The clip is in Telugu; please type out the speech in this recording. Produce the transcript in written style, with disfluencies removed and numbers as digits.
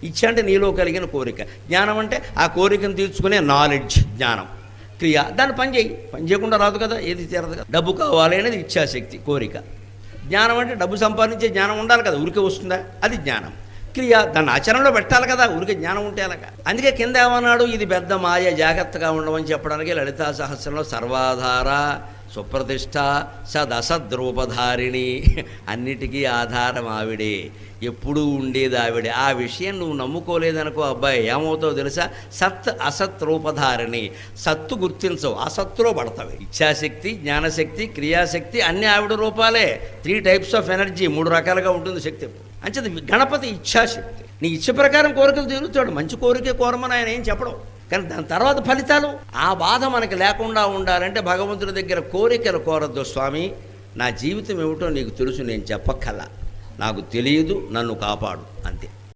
ఇచ్చ అంటే నీలో కలిగిన కోరిక, జ్ఞానం అంటే ఆ కోరికను తీర్చుకునే నాలెడ్జ్, జ్ఞానం. క్రియ దాన్ని పని చేయి, పని చేయకుండా రాదు కదా, ఏది తీరదు కదా. డబ్బు కావాలి అనేది ఇచ్ఛాశక్తి, కోరిక. జ్ఞానం అంటే డబ్బు సంపాదించే జ్ఞానం ఉండాలి కదా, ఊరికే వస్తుందా, అది జ్ఞానం. క్రియ దాన్ని ఆచరణలో పెట్టాలి కదా, ఊరికే జ్ఞానం ఉంటే అలాగా. అందుకే కింద ఏమన్నాడు, ఇది పెద్ద మాయ, జాగ్రత్తగా ఉండమని చెప్పడానికి లలితా సహస్రంలో సర్వాధార సుప్రతిష్ట సదసద్రూపధారిణి, అన్నిటికీ ఆధారం ఆవిడే, ఎప్పుడూ ఉండేది ఆవిడే. ఆ విషయం నువ్వు నమ్ముకోలేదనుకో అబ్బాయి, ఏమవుతావు తెలుసా, సత్ అసత్ రూపధారిణి. సత్తు గుర్తించవు, అసత్తులో పడతావు. ఇచ్ఛాశక్తి, జ్ఞానశక్తి, క్రియాశక్తి అన్నీ ఆవిడ రూపాలే. 3 టైప్స్ ఆఫ్ ఎనర్జీ, 3 రకాలుగా ఉంటుంది శక్తి. అంచేది గణపతి ఇచ్ఛాశక్తి. నీ ఇచ్చ ప్రకారం కోరికలు తీరుతాడు, మంచి కోరికే కోరమని ఆయన ఏం చెప్పడం. కానీ దాని తర్వాత ఫలితాలు, ఆ బాధ మనకి లేకుండా ఉండాలంటే భగవంతుడి దగ్గర కోరికలు కోరద్దు. స్వామి, నా జీవితం ఏమిటో నీకు తెలుసు, నేను చెప్పక్కల్లా, నాకు తెలియదు, నన్ను కాపాడు, అంతే.